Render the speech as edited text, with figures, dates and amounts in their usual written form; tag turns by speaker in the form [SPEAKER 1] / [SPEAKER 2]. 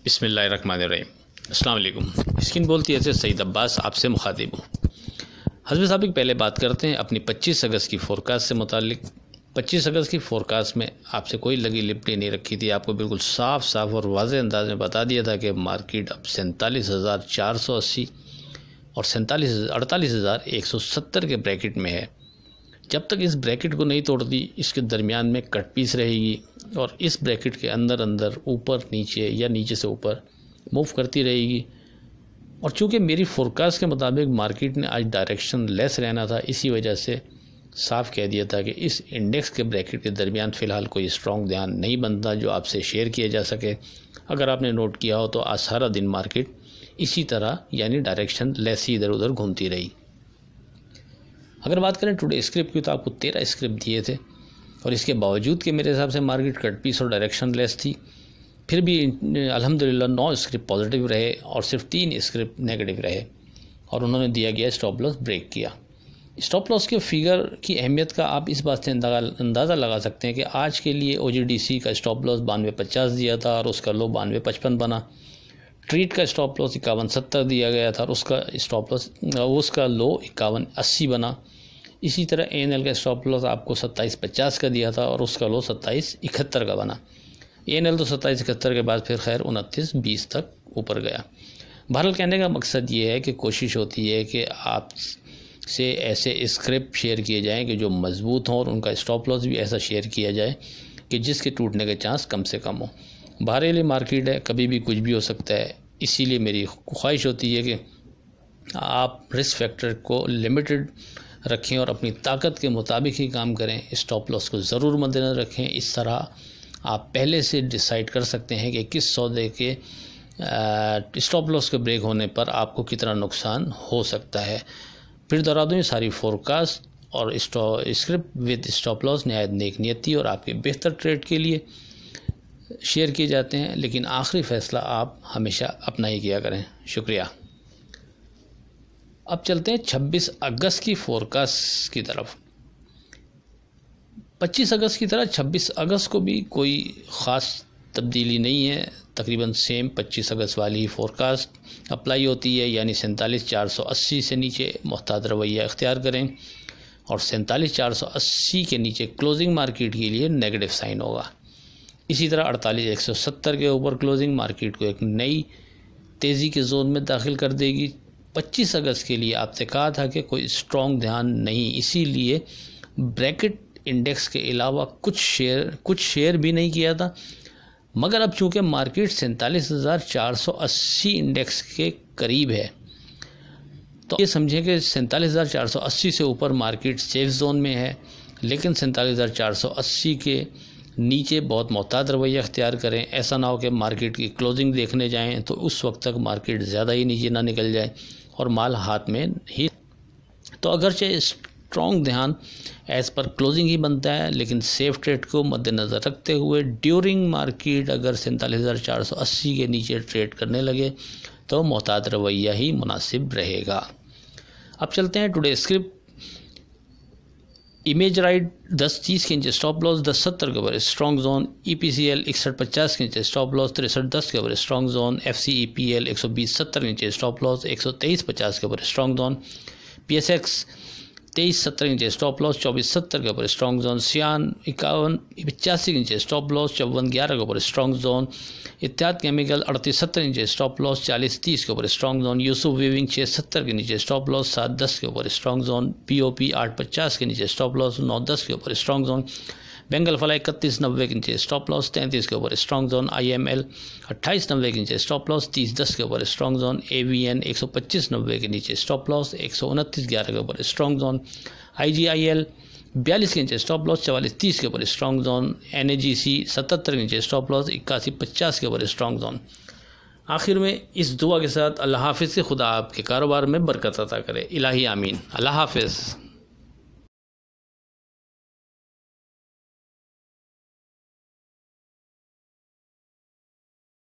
[SPEAKER 1] बिस्मिल्लाहिर्रहमानिर्रहीम। अस्सलाम वालेकुम। स्किन बोलती है सईद अब्बास आपसे मुखातिब हूँ। हज़रत साहब पहले बात करते हैं अपनी 25 अगस्त की फ़ोरकास्ट से मुतालिक। 25 अगस्त की फ़ोरकास्ट में आपसे कोई लगी लिपटी नहीं रखी थी। आपको बिल्कुल साफ़ और वाज़ेह अंदाज में बता दिया था कि मार्केट अब 47,480 और 48,170 के ब्रैकेट में है। जब तक इस ब्रैकेट को नहीं तोड़ती इसके दरमियान में कट पीस रहेगी और इस ब्रैकेट के अंदर ऊपर नीचे या नीचे से ऊपर मूव करती रहेगी। और चूँकि मेरी फोरकास्ट के मुताबिक मार्केट ने आज डायरेक्शन लेस रहना था, इसी वजह से साफ़ कह दिया था कि इस इंडेक्स के ब्रैकेट के दरमियान फ़िलहाल कोई स्ट्रॉन्ग ध्यान नहीं बनता जो आपसे शेयर किया जा सके। अगर आपने नोट किया हो तो आज सारा दिन मार्केट इसी तरह यानी डायरेक्शन लेस ही इधर उधर घूमती रही। अगर बात करें टुडे स्क्रिप्ट की तो आपको 13 स्क्रिप्ट दिए थे और इसके बावजूद कि मेरे हिसाब से मार्केट कट पीस और डायरेक्शन लेस थी, फिर भी अल्हम्दुलिल्लाह 9 स्क्रिप्ट पॉजिटिव रहे और सिर्फ 3 स्क्रिप्ट नेगेटिव रहे और उन्होंने दिया गया स्टॉप लॉस ब्रेक किया। स्टॉप लॉस के फिगर की अहमियत का आप इस बात से अंदाज़ा लगा सकते हैं कि आज के लिए OGDC का स्टॉप लॉस 92.50 दिया था और उसका लो 92.55 बना। ट्रीट का स्टॉप लॉस 51.70 दिया गया था और उसका स्टॉप लॉस उसका लो 51.80 बना। इसी तरह ANL का स्टॉप लॉस आपको 27.50 का दिया था और उसका लो 27.71 का बना। ANL तो 27.71 के बाद फिर खैर 29.20 तक ऊपर गया। बहरहाल कहने का मकसद ये है कि कोशिश होती है कि आप से ऐसे स्क्रिप्ट शेयर किए जाएँ कि जो मजबूत हों और उनका स्टॉप लॉस भी ऐसा शेयर किया जाए कि जिसके टूटने के चांस कम से कम हो। बहरहाल मार्केट है, कभी भी कुछ भी हो सकता है, इसीलिए मेरी ख्वाहिश होती है कि आप रिस्क फैक्टर को लिमिटेड रखें और अपनी ताकत के मुताबिक ही काम करें। स्टॉप लॉस को ज़रूर मद्देनज़र रखें। इस तरह आप पहले से डिसाइड कर सकते हैं कि किस सौदे के स्टॉप लॉस के ब्रेक होने पर आपको कितना नुकसान हो सकता है। फिर दोहरा दूँ, सारी फोरकास्ट और स्क्रिप्ट विद स्टॉप लॉस नहायत नेक नियती और आपके बेहतर ट्रेड के लिए शेयर किए जाते हैं, लेकिन आखिरी फ़ैसला आप हमेशा अपना ही किया करें। शुक्रिया। अब चलते हैं 26 अगस्त की फोरकास्ट की तरफ। 25 अगस्त की तरह 26 अगस्त को भी कोई ख़ास तब्दीली नहीं है। तकरीबन सेम 25 अगस्त वाली ही फोरकास्ट अप्लाई होती है, यानी 47,480 से नीचे मोहतात रवैया इख्तियार करें और 47,480 के नीचे क्लोजिंग मार्केट के लिए नेगेटिव साइन होगा। इसी तरह 48,170 के ऊपर क्लोजिंग मार्केट को एक नई तेज़ी के जोन में दाखिल कर देगी। 25 अगस्त के लिए आपसे कहा था कि कोई स्ट्रॉन्ग ध्यान नहीं, इसीलिए ब्रैकेट इंडेक्स के अलावा कुछ शेयर भी नहीं किया था। मगर अब चूँकि मार्केट 47,480 इंडेक्स के करीब है तो ये समझें कि 47,480 से ऊपर मार्केट सेफ जोन में है, लेकिन 47,480 के नीचे बहुत मोहतात रवैया अख्तियार करें। ऐसा ना हो कि मार्केट की क्लोजिंग देखने जाएं तो उस वक्त तक मार्केट ज़्यादा ही नीचे ना निकल जाए और माल हाथ में ही। तो अगरचे स्ट्रॉन्ग ध्यान एज़ पर क्लोजिंग ही बनता है, लेकिन सेफ ट्रेड को मद्देनज़र रखते हुए ड्यूरिंग मार्केट अगर 47,480 के नीचे ट्रेड करने लगे तो मोहतात रवैया ही मुनासिब रहेगा। अब चलते हैं टुडे स्क्रिप्ट। इमेज राइट 10-30 के नीचे स्टॉप लॉस 10-70 के ऊपर स्ट्रॉन्ग जोन। EPCL 61-50 के नीचे स्टॉप लॉस 63-10 के ऊपर स्ट्रॉन्ग जोन। FCEPL 120-70 के नीचे स्टॉप लॉस 123-50 के ऊपर स्ट्रॉन्ग जोन। PSX 23-70 के नीचे स्टॉप लॉस 24-70 के ऊपर स्ट्रॉन्ग जोन। सियान 51-85 के नीचे स्टॉप लॉस 54-11 के ऊपर स्ट्रॉन्ग जोन। इत्तेहाद केमिकल 38-70 के नीचे स्टॉप लॉस 40-30 के ऊपर स्ट्रॉन्ग जोन। यूसुफ वीविंग 6-70 के नीचे स्टॉप लॉस 7-10 के ऊपर स्ट्रॉन्ग जोन। POP 8-50 के नीचे स्टॉप लॉस 9-10 के ऊपर स्ट्रॉन्ग जोन। बेंगल फ्लाई 31-90 के नीचे स्टॉप लॉस 33 के ऊपर स्ट्रॉन्ग जोन। IML 28-90 के नीचे स्टॉप लॉस 30-10 के ऊपर स्ट्रॉन्ग जोन। AVN 125-90 के नीचे स्टॉप लॉस 129-11 के ऊपर स्ट्रॉन्ग जोन। IGIL 42 के नीचे स्टॉप लॉस 44-30 के ऊपर स्ट्रॉन्ग जोन। NAGC 77 के नीचे स्टॉप लॉस 81-50 के ऊपर स्ट्रॉन्ग जोन। आखिर में इस दुआ के साथ अल्लाह हाफिज़ से खुदा आपके कारोबार में बरकत अता करे। इलाही आमीन। अल्लाह हाफिज़।